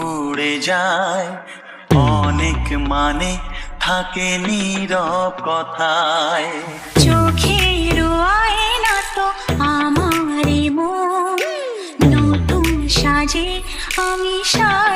উড়ে যায়। অনেক মানে থাকে নীরব কথায়। চোখের আয়না তো আমারই মন, নতুন সাজে আমি সাজ